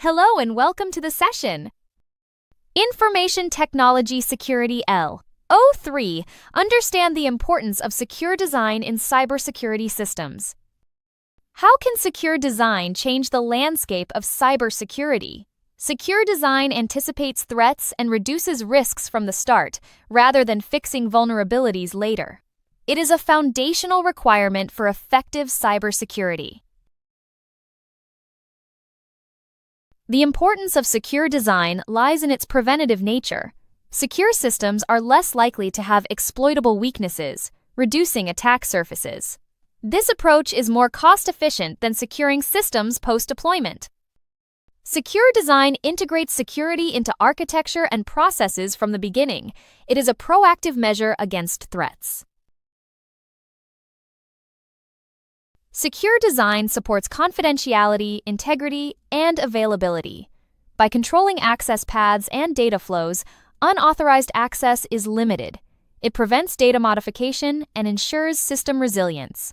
Hello and welcome to the session. Information Technology Security LO3. Understand the importance of secure design in cybersecurity systems. How can secure design change the landscape of cybersecurity? Secure design anticipates threats and reduces risks from the start, rather than fixing vulnerabilities later. It is a foundational requirement for effective cybersecurity. The importance of secure design lies in its preventative nature. Secure systems are less likely to have exploitable weaknesses, reducing attack surfaces. This approach is more cost-efficient than securing systems post-deployment. Secure design integrates security into architecture and processes from the beginning. It is a proactive measure against threats. Secure design supports confidentiality, integrity, and availability. By controlling access paths and data flows, unauthorized access is limited. It prevents data modification and ensures system resilience.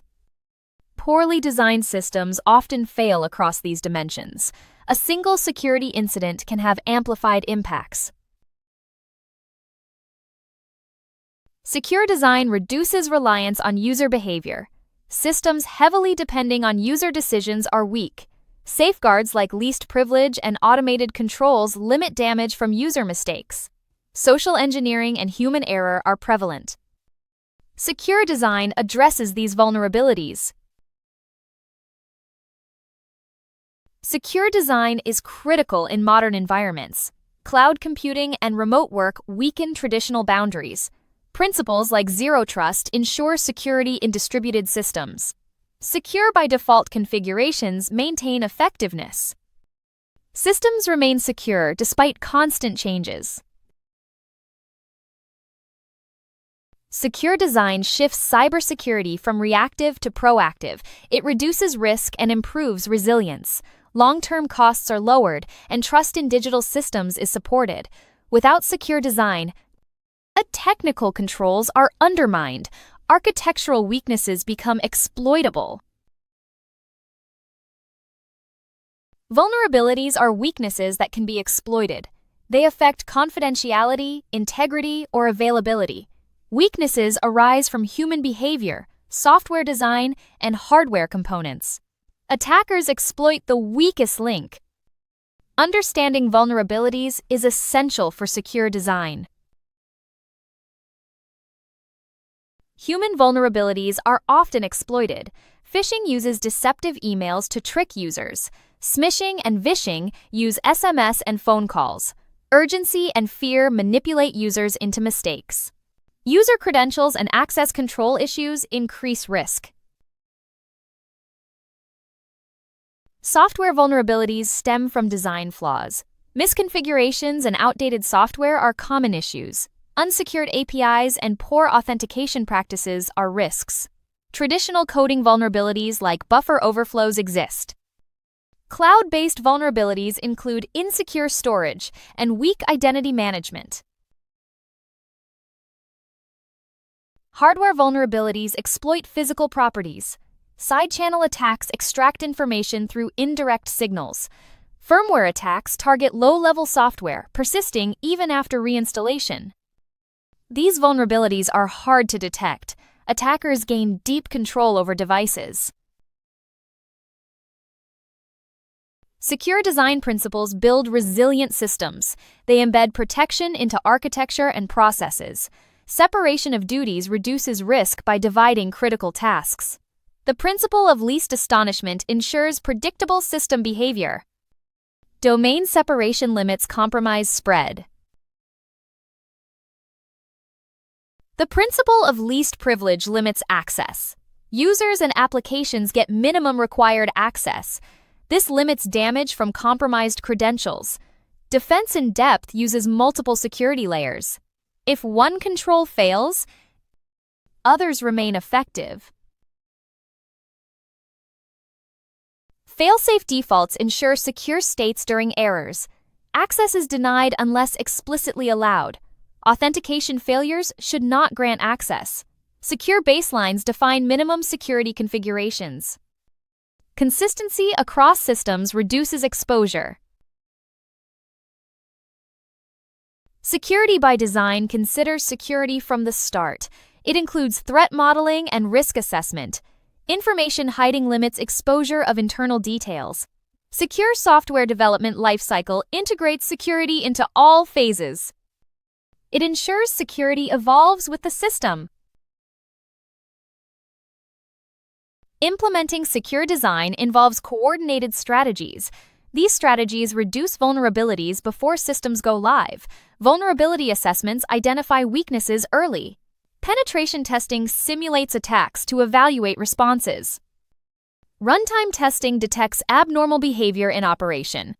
Poorly designed systems often fail across these dimensions. A single security incident can have amplified impacts. Secure design reduces reliance on user behavior. Systems heavily depending on user decisions are weak. Safeguards like least privilege and automated controls limit damage from user mistakes. Social engineering and human error are prevalent. Secure design addresses these vulnerabilities. Secure design is critical in modern environments. Cloud computing and remote work weaken traditional boundaries. Principles like zero trust ensure security in distributed systems. Secure by default configurations maintain effectiveness. Systems remain secure despite constant changes. Secure design shifts cybersecurity from reactive to proactive. It reduces risk and improves resilience. Long-term costs are lowered, and trust in digital systems is supported. Without secure design, technical controls are undermined. Architectural weaknesses become exploitable. Vulnerabilities are weaknesses that can be exploited. They affect confidentiality, integrity, or availability. Weaknesses arise from human behavior, software design, and hardware components. Attackers exploit the weakest link. Understanding vulnerabilities is essential for secure design. Human vulnerabilities are often exploited. Phishing uses deceptive emails to trick users. Smishing and vishing use SMS and phone calls. Urgency and fear manipulate users into mistakes. User credentials and access control issues increase risk. Software vulnerabilities stem from design flaws. Misconfigurations and outdated software are common issues. Unsecured APIs and poor authentication practices are risks. Traditional coding vulnerabilities like buffer overflows exist. Cloud-based vulnerabilities include insecure storage and weak identity management. Hardware vulnerabilities exploit physical properties. Side-channel attacks extract information through indirect signals. Firmware attacks target low-level software, persisting even after reinstallation. These vulnerabilities are hard to detect. Attackers gain deep control over devices. Secure design principles build resilient systems. They embed protection into architecture and processes. Separation of duties reduces risk by dividing critical tasks. The principle of least astonishment ensures predictable system behavior. Domain separation limits compromise spread. The principle of least privilege limits access. Users and applications get minimum required access. This limits damage from compromised credentials. Defense in depth uses multiple security layers. If one control fails, others remain effective. Fail-safe defaults ensure secure states during errors. Access is denied unless explicitly allowed. Authentication failures should not grant access. Secure baselines define minimum security configurations. Consistency across systems reduces exposure. Security by design considers security from the start. It includes threat modeling and risk assessment. Information hiding limits exposure of internal details. Secure software development lifecycle integrates security into all phases. It ensures security evolves with the system. Implementing secure design involves coordinated strategies. These strategies reduce vulnerabilities before systems go live. Vulnerability assessments identify weaknesses early. Penetration testing simulates attacks to evaluate responses. Runtime testing detects abnormal behavior in operation.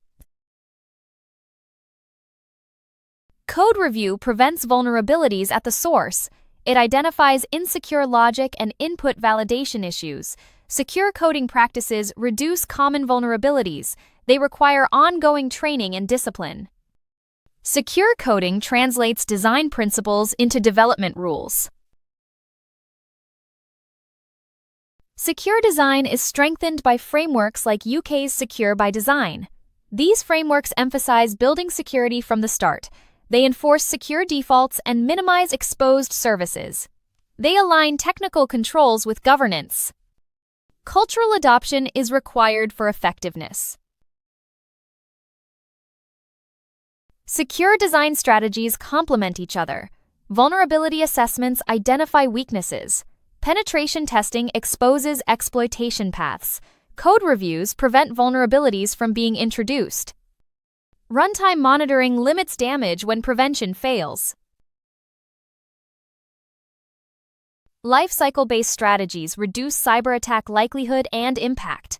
Code review prevents vulnerabilities at the source. It identifies insecure logic and input validation issues. Secure coding practices reduce common vulnerabilities. They require ongoing training and discipline. Secure coding translates design principles into development rules. Secure design is strengthened by frameworks like UK's Secure by Design. These frameworks emphasize building security from the start. They enforce secure defaults and minimize exposed services. They align technical controls with governance. Cultural adoption is required for effectiveness. Secure design strategies complement each other. Vulnerability assessments identify weaknesses. Penetration testing exposes exploitation paths. Code reviews prevent vulnerabilities from being introduced. Runtime monitoring limits damage when prevention fails. Lifecycle-based strategies reduce cyber attack likelihood and impact.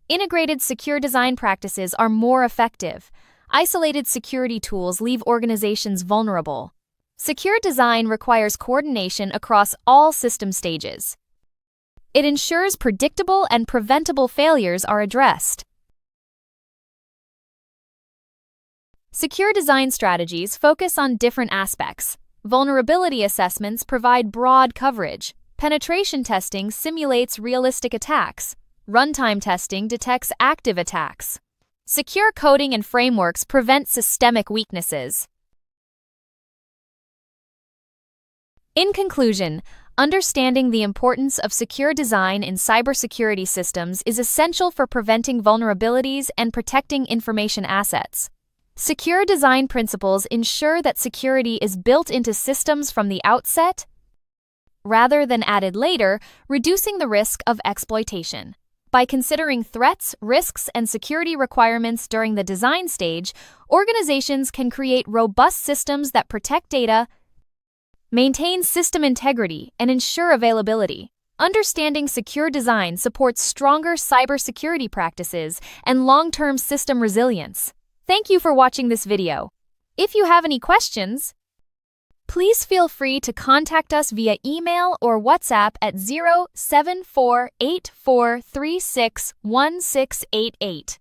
Integrated secure design practices are more effective. Isolated security tools leave organizations vulnerable. Secure design requires coordination across all system stages. It ensures predictable and preventable failures are addressed. Secure design strategies focus on different aspects. Vulnerability assessments provide broad coverage. Penetration testing simulates realistic attacks. Runtime testing detects active attacks. Secure coding and frameworks prevent systemic weaknesses. In conclusion, understanding the importance of secure design in cybersecurity systems is essential for preventing vulnerabilities and protecting information assets. Secure design principles ensure that security is built into systems from the outset, rather than added later, reducing the risk of exploitation. By considering threats, risks, and security requirements during the design stage, organizations can create robust systems that protect data, maintain system integrity, and ensure availability. Understanding secure design supports stronger cybersecurity practices and long-term system resilience. Thank you for watching this video. If you have any questions, please feel free to contact us via email or WhatsApp at 07484361688.